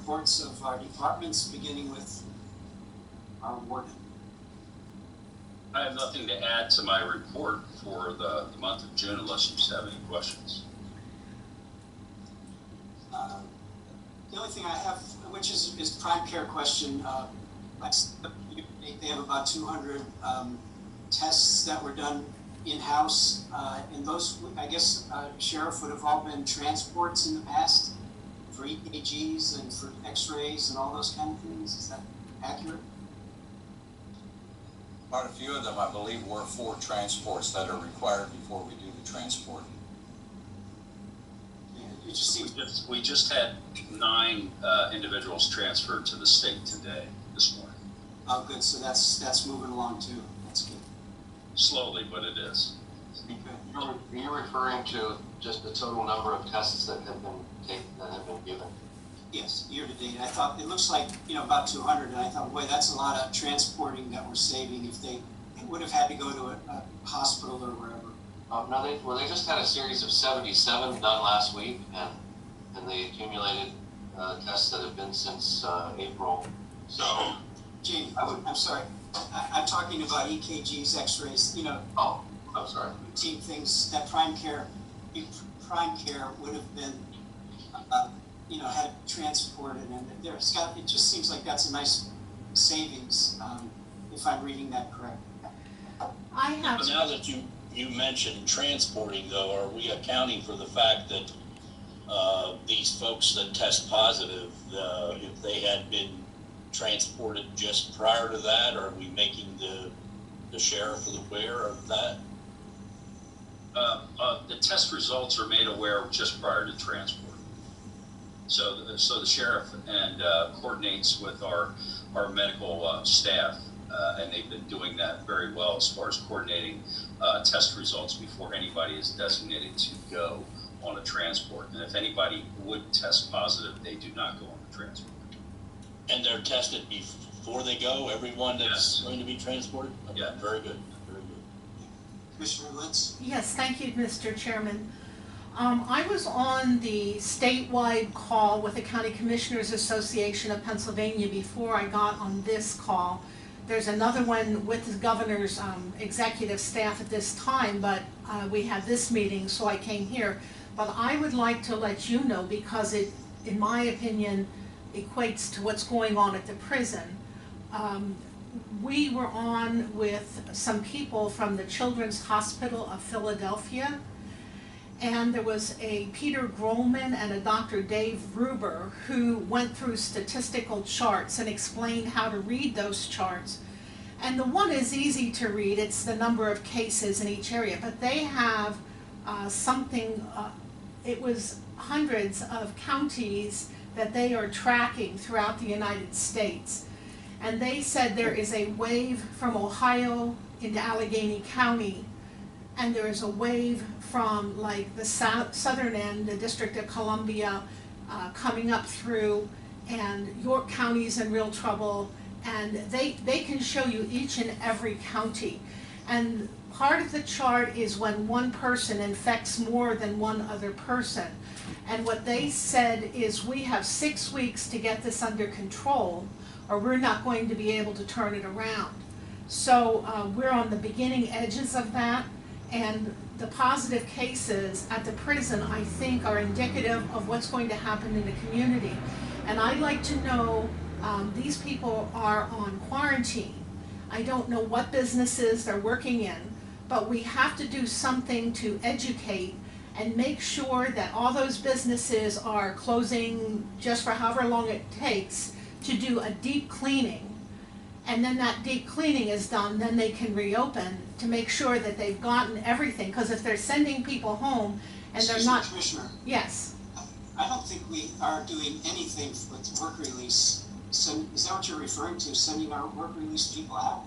reports of our departments, beginning with our warden. I have nothing to add to my report for the month of June unless you have any questions. The only thing I have, which is prime care question, they have about 200 tests that were done in-house, and those, I guess, Sheriff, would have all been transports in the past for EKGs and for x-rays and all those kind of things. Is that accurate? Quite a few of them, I believe, were for transports that are required before we do the transport. Yeah, it just seems... We just had 9 individuals transferred to the state today, this morning. Oh, good. So that's moving along too. That's good. Slowly, but it is. Are you referring to just the total number of tests that have been taken, that have been given? Yes, year to date. I thought it looks like, about 200, and I thought, boy, that's a lot of transporting that we're saving if they would have had to go to a hospital or wherever. No, they just had a series of 77 done last week, and they accumulated tests that have been since April. So, Jamie, I'm sorry. I'm talking about EKGs, X-rays. Oh, I'm sorry. Routine things that prime care would have been, had transported, and it just seems like that's a nice savings, if I'm reading that correct. I have. But now that you mentioned transporting, though, are we accounting for the fact that these folks that test positive, if they had been transported just prior to that, or are we making the sheriff aware of that? The test results are made aware just prior to transport. So the sheriff and coordinates with our medical staff, and they've been doing that very well as far as coordinating test results before anybody is designated to go on a transport. And if anybody would test positive, they do not go on the transport. And they're tested before they go, everyone that's going to be transported? Okay, Yeah. Very good, very good. Commissioner Litz? Yes, thank you, Mr. Chairman. I was on the statewide call with the County Commissioners Association of Pennsylvania before I got on this call. There's another one with the governor's executive staff at this time, but we had this meeting, so I came here. But I would like to let you know, because it, in my opinion, equates to what's going on at the prison. We were on with some people from the Children's Hospital of Philadelphia, and there was a Peter Grohlman and a Dr. Dave Ruber who went through statistical charts and explained how to read those charts. And the one is easy to read, it's the number of cases in each area, but they have it was hundreds of counties that they are tracking throughout the United States. And they said there is a wave from Ohio into Allegheny County, and there is a wave from like the southern end, the District of Columbia, coming up through, and York County's in real trouble, and they can show you each and every county. And part of the chart is when one person infects more than one other person. And what they said is, we have 6 weeks to get this under control, or we're not going to be able to turn it around. So we're on the beginning edges of that, and the positive cases at the prison, I think, are indicative of what's going to happen in the community. And I'd like to know, these people are on quarantine. I don't know what businesses they're working in, but we have to do something to educate and make sure that all those businesses are closing just for however long it takes to do a deep cleaning. And then that deep cleaning is done, then they can reopen to make sure that they've gotten everything. Because if they're sending people home and they're not... Commissioner, Yes. I don't think we are doing anything with work release. So is that what you're referring to, sending our work release people out?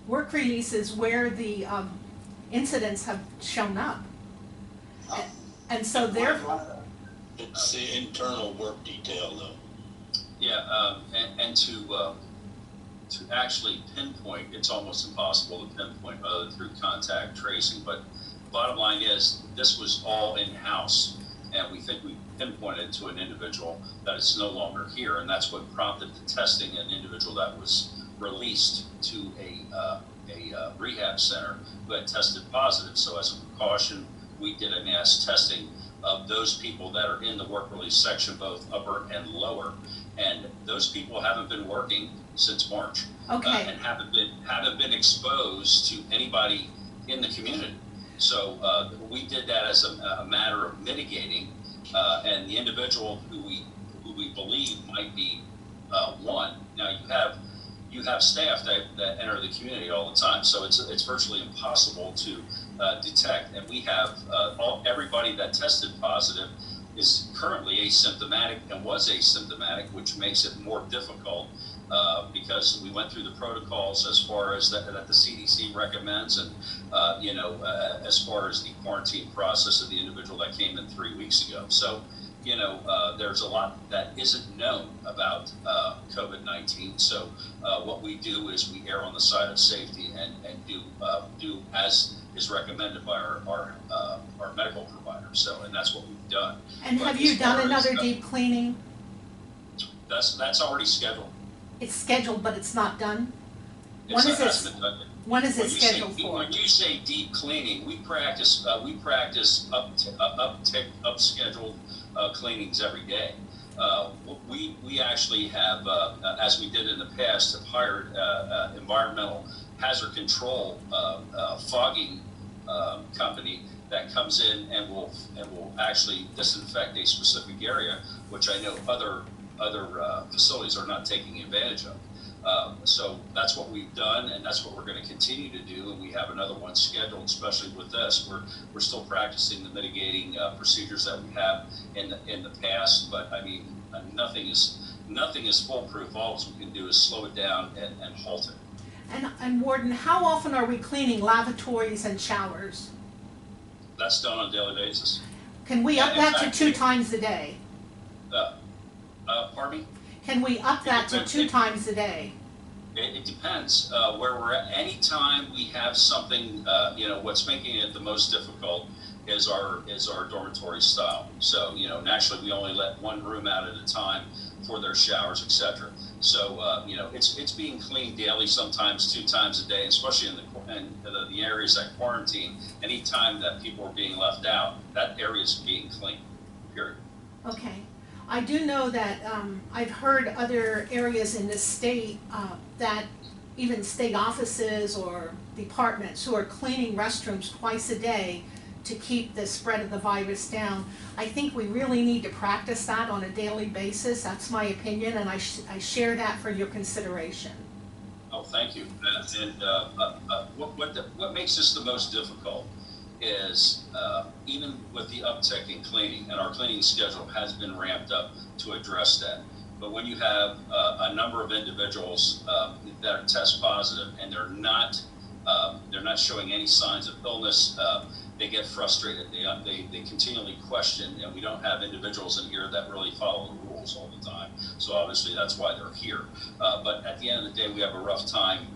Work release is where the incidents have shown up. Oh. And so they're... It's the internal work detail, though. Yeah, and to actually pinpoint, it's almost impossible to pinpoint other through contact tracing. But bottom line is, this was all in-house, and we think we pinpointed to an individual that is no longer here, and that's what prompted the testing an individual that was released to a rehab center who had tested positive. So as a precaution, we did a mass testing of those people that are in the work release section, both upper and lower, and those people haven't been working since March. Okay. And haven't been exposed to anybody in the community. So we did that as a matter of mitigating, and the individual who we believe might be one. Now you have staff that enter the community all the time, so it's virtually impossible to detect. And we have everybody that tested positive is currently asymptomatic and was asymptomatic, which makes it more difficult because we went through the protocols as far as that the CDC recommends, and as far as the quarantine process of the individual that came in 3 weeks ago. So there's a lot that isn't known about COVID-19. So what we do is we err on the side of safety and do as is recommended by our medical provider. So, and that's what we've done. And But have you as far done as, another deep cleaning? That's already scheduled. It's scheduled, but it's not done? It's When is has it? been done. When is it When you say- scheduled for? When you say deep cleaning, we practice up scheduled cleanings every day. We actually have, as we did in the past, have hired environmental hazard control fogging company that comes in and will actually disinfect a specific area, which I know other facilities are not taking advantage of. So that's what we've done, and that's what we're going to continue to do. And we have another one scheduled, especially with this. We're still practicing the mitigating procedures that we have in the past. But I mean, nothing is foolproof. All we can do is slow it down and halt it. And Warden, how often are we cleaning lavatories and showers? That's done on a daily basis. Can we Yeah, up in that to fact, 2 times a day? Pardon me? Can we up that to 2 times a day? It depends where we're at. Anytime we have something, what's making it the most difficult is our dormitory style. So, naturally we only let one room out at a time for their showers, etc. So, it's being cleaned daily, sometimes 2 times a day, especially in the areas that quarantine. Anytime that people are being left out, that area is being cleaned, period. Okay. I do know that I've heard other areas in the state that even state offices or departments who are cleaning restrooms twice a day to keep the spread of the virus down. I think we really need to practice that on a daily basis. That's my opinion, and I share that for your consideration. Oh, thank you. And what makes this the most difficult is even with the uptick in cleaning, and our cleaning schedule has been ramped up to address that. But when you have a number of individuals that are test positive and they're not showing any signs of illness, they get frustrated. They continually question, and we don't have individuals in here that really follow the rules all the time. So obviously that's why they're here. But at the end of the day, we have a rough time,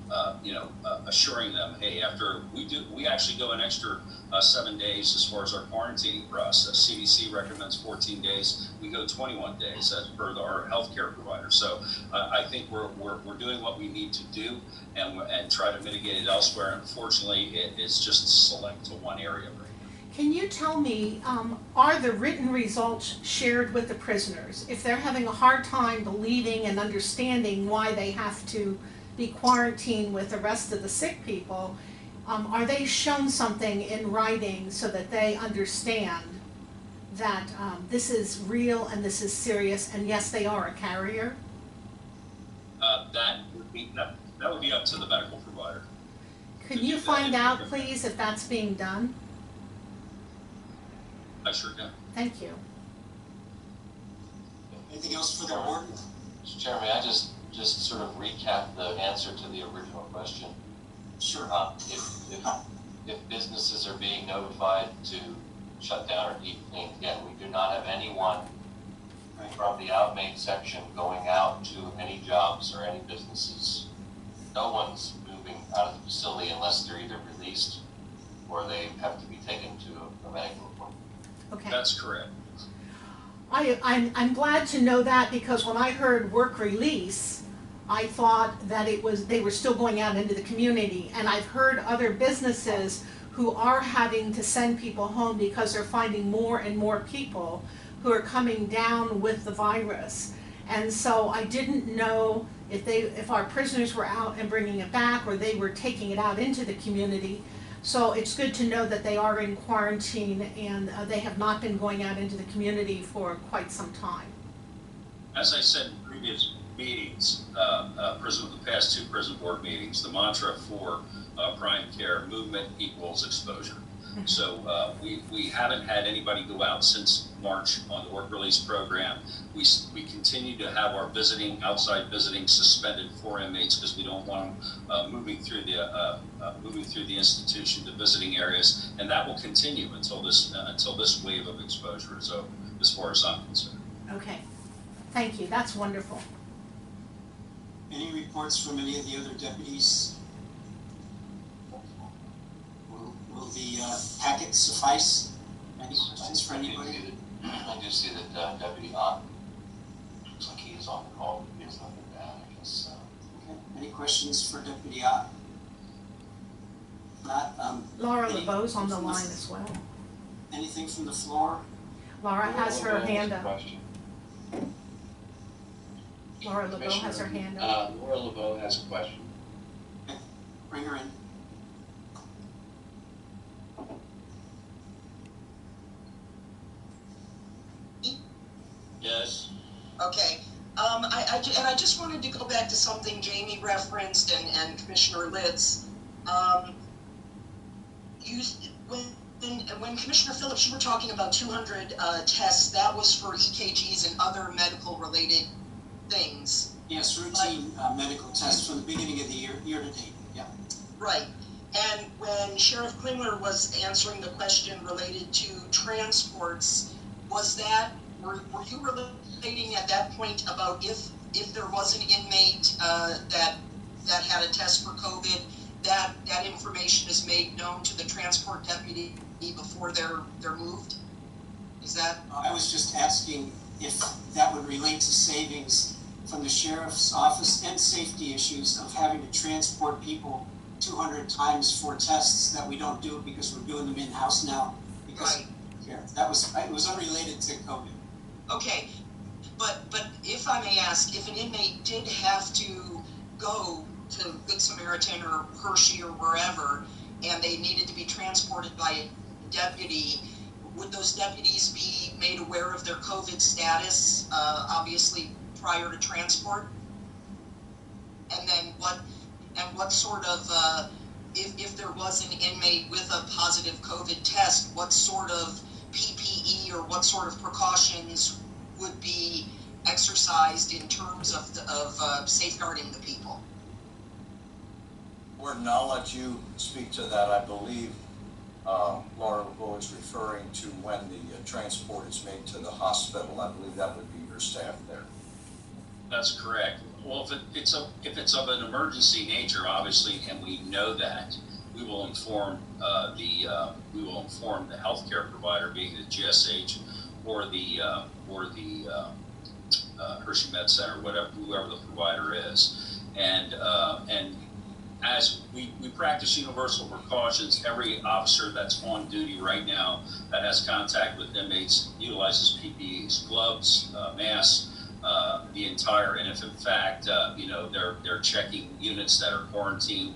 assuring them, hey, after we actually go an extra 7 days as far as our quarantining process. CDC recommends 14 days. We go 21 days as per our healthcare provider. So I think we're doing what we need to do and try to mitigate it elsewhere. Unfortunately, it is just select to one area right now. Can you tell me, are the written results shared with the prisoners? If they're having a hard time believing and understanding why they have to be quarantined with the rest of the sick people, are they shown something in writing so that they understand that this is real and this is serious, and yes, they are a carrier? That would be up to the medical provider. Can you find out, please, if that's being done? I sure can. Thank you. Anything else for the warden? Mr. Chair, may I just sort of recap the answer to the original question? Sure. If businesses are being notified to shut down or deep clean, again, we do not have anyone from the outmate section going out to any jobs or any businesses. No one's moving out of the facility unless they're either released or they have to be taken to a medical appointment. Okay. That's correct. I'm glad to know that, because when I heard work release, I thought that they were still going out into the community. And I've heard other businesses who are having to send people home because they're finding more and more people who are coming down with the virus. And so I didn't know if our prisoners were out and bringing it back, or they were taking it out into the community. So it's good to know that they are in quarantine, and they have not been going out into the community for quite some time. As I said in previous meetings, the past 2 prison board meetings, the mantra for prime care, movement equals exposure. So we haven't had anybody go out since March on the work release program. We continue to have our outside visiting suspended for inmates, because we don't want them moving through the institution to visiting areas, and that will continue until this wave of exposure is over, as far as I'm concerned. Okay, thank you, that's wonderful. Any reports from any of the other deputies? Will the packet suffice? Any questions for anybody? I do see that Deputy Ott looks like he is on the call. He has nothing bad, I guess. Okay. Any questions for Deputy Ott? Not. Laura LeBeau's on the line as well. Anything from the floor? Laura has her hand up. Question. Laura LeBeau has her hand up. Laura LeBeau has a question. Okay. Bring her in. Yes. Okay, I just wanted to go back to something Jamie referenced and Commissioner Litz. When Commissioner Phillips, you were talking about 200 tests, that was for EKGs and other medical related things. Yes, routine medical tests from the beginning of the year to date. Yeah. Right, and when Sheriff Klingler was answering the question related to transports, were you relating at that point about if there was an inmate that had a test for COVID, that information is made known to the transport deputy before they're moved? Is that? I was just asking if that would relate to savings from the sheriff's office and safety issues of having to transport people 200 times for tests that we don't do because we're doing them in-house now. Because right. Yeah, it was unrelated to COVID. Okay, but if I may ask, if an inmate did have to go to Good Samaritan or Hershey or wherever, and they needed to be transported by a deputy, would those deputies be made aware of their COVID status, obviously prior to transport? And then what sort of, if there was an inmate with a positive COVID test, what sort of PPE or what sort of precautions would be exercised in terms of safeguarding the people? Warden, I'll let you speak to that. I believe Laura LeBeau is referring to when the transport is made to the hospital. I believe that would be your staff there. That's correct. Well, if it's of an emergency nature, obviously, and we know that, we will inform the healthcare provider, being the GSH or the Hershey Med Center, whoever the provider is, and as we practice universal precautions. Every officer that's on duty right now that has contact with inmates utilizes PPEs, gloves, masks, the entire, and if in fact, they're checking units that are quarantined,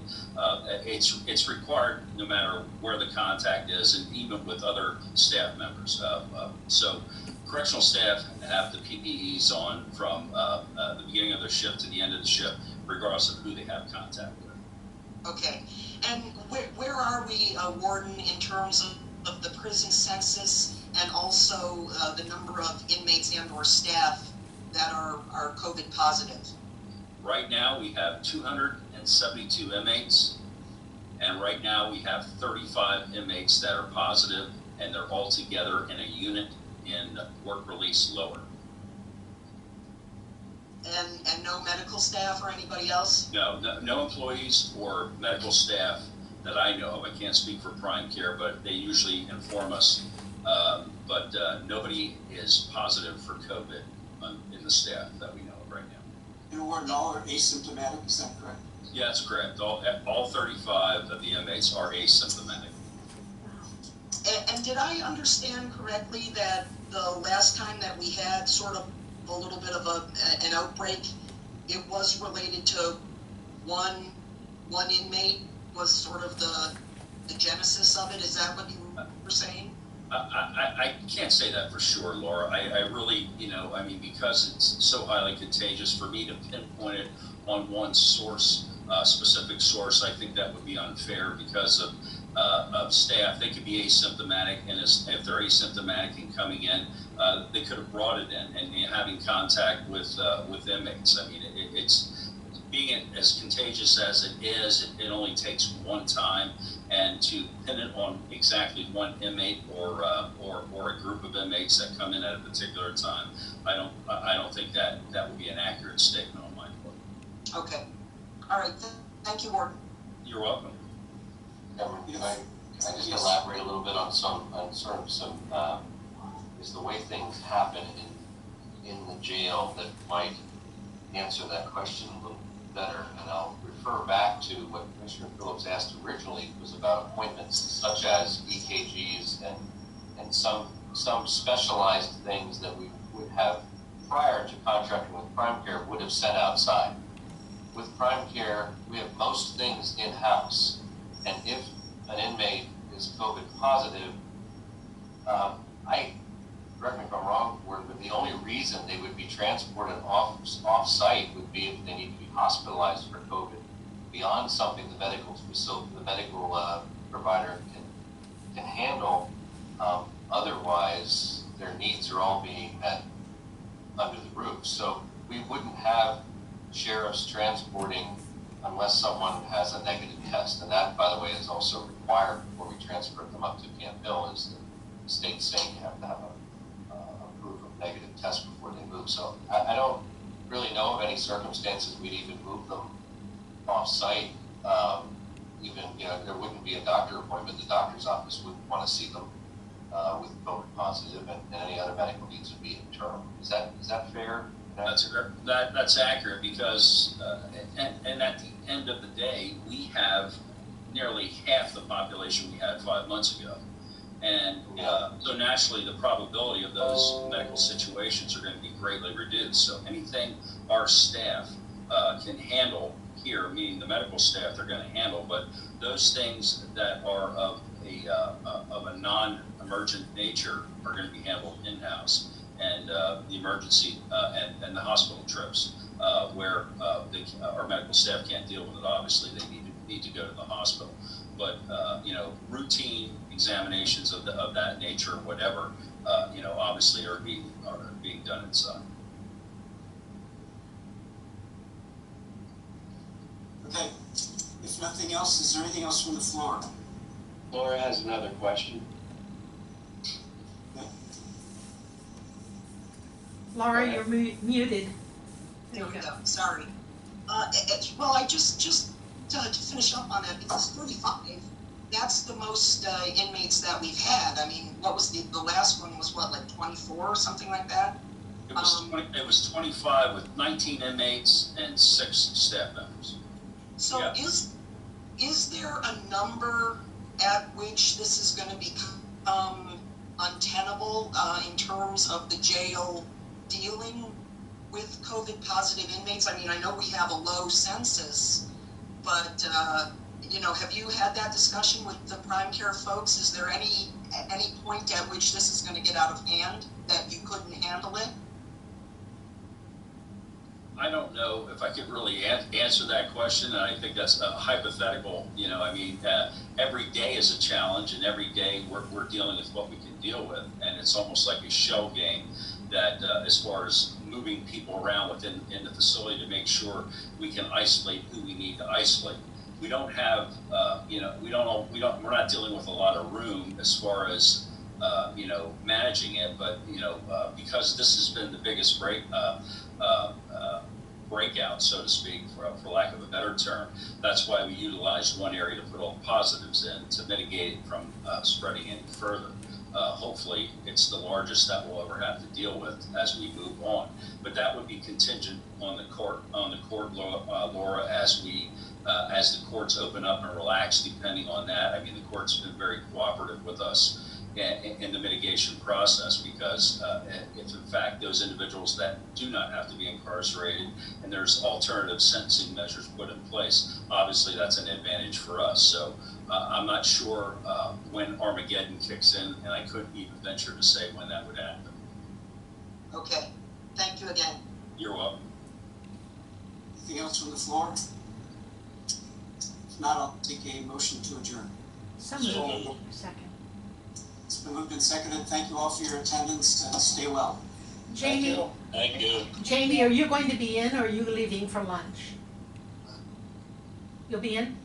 it's required no matter where the contact is, and even with other staff members. So correctional staff have the PPEs on from the beginning of their shift to the end of the shift, regardless of who they have contact with. Okay, and where are we, Warden, in terms of the prison census and also the number of inmates and or staff that are COVID positive? Right now we have 272 inmates, and right now we have 35 inmates that are positive, and they're all together in a unit in work release lower. And no medical staff or anybody else? No employees or medical staff that I know of. I can't speak for Prime Care, but they usually inform us. but nobody is positive for COVID in the staff that we know of right now. And Warden, all are asymptomatic, is that correct? Yeah, that's correct. All 35 of the inmates are asymptomatic. And did I understand correctly that the last time that we had sort of a little bit of an outbreak, it was related to one inmate was sort of the genesis of it? Is that what you were saying? I can't say that for sure, Laura. I really, I mean, because it's so highly contagious, for me to pinpoint it on one source, specific source, I think that would be unfair because of staff. They could be asymptomatic, and if they're asymptomatic and coming in, they could have brought it in and having contact with inmates. I mean, it's being as contagious as it is. It only takes one time, and to pin it on exactly one inmate or a group of inmates that come in at a particular time, I don't think that would be an accurate statement on my part. Okay. All right. Thank you, Warden. You're welcome. Can I just elaborate a little bit on some is the way things happen in the jail that might answer that question a little better. And I'll refer back to what Commissioner Phillips asked originally, was about appointments such as EKGs and some specialized things that we would have prior to contracting with Prime Care would have sent outside. With Prime Care, we have most things in-house. And if an inmate is COVID positive, correct me if I'm wrong, but the only reason they would be transported off-site would be if they need to be hospitalized for COVID, beyond something the medical provider can handle. Otherwise, their needs are all being met under the roof. So we wouldn't have sheriffs transporting unless someone has a negative test. And that, by the way, is also required before we transfer them up to Camp Hill, is the state saying you have to have a proof of negative test before they move. So I don't really know of any circumstances we'd even move them off-site. Even, there wouldn't be a doctor appointment. The doctor's office wouldn't want to see them with COVID positive, and any other medical needs would be internal. Is that fair? That's accurate, because and at the end of the day, we have nearly half the population we had 5 months ago, and so naturally the probability of those medical situations are going to be greatly reduced. So anything our staff can handle here, meaning the medical staff, they're going to handle, but those things that are of a non-emergent nature are going to be handled in-house. And the emergency and the hospital trips where our medical staff can't deal with it. Obviously, they need to go to the hospital. But routine examinations of that nature, whatever, obviously are being done inside. Okay. If nothing else, is there anything else from the floor? Laura has another question. Laura, you're muted. There we go. Sorry. Well, I just to finish up on that, because 35, that's the most inmates that we've had. I mean, what was the last one was what, like 24 or something like that? It was 25 with 19 inmates and 6 staff members. So yeah. Is there a number at which this is going to become untenable in terms of the jail dealing with COVID positive inmates? I mean, I know we have a low census, but have you had that discussion with the Prime Care folks? Is there any point at which this is going to get out of hand, that you couldn't handle it? I don't know if I could really answer that question, and I think that's hypothetical. I mean, every day is a challenge, and every day we're dealing with what we can deal with, and it's almost like a shell game. That as far as moving people around within the facility to make sure we can isolate who we need to isolate. We don't have, we're not dealing with a lot of room as far as, managing it, but, because this has been the biggest breakout, so to speak, for lack of a better term, that's why we utilized one area to put all the positives in to mitigate it from spreading any further. hopefully it's the largest that we'll ever have to deal with as we move on. But that would be contingent on the court Laura, as the courts open up and relax, depending on that. I mean, the court's been very cooperative with us in the mitigation process, because if in fact those individuals that do not have to be incarcerated and there's alternative sentencing measures put in place, obviously that's an advantage for us. So I'm not sure when Armageddon kicks in, and I couldn't even venture to say when that would happen. Okay, thank you again. You're welcome. Anything else from the floor? If not, I'll take a motion to adjourn. So So moved. moved. Second. It's been moved and seconded. Thank you all for your attendance, and stay well. Jamie, Thank you. Jamie, are you going to be in, or are you leaving for lunch? You'll be in?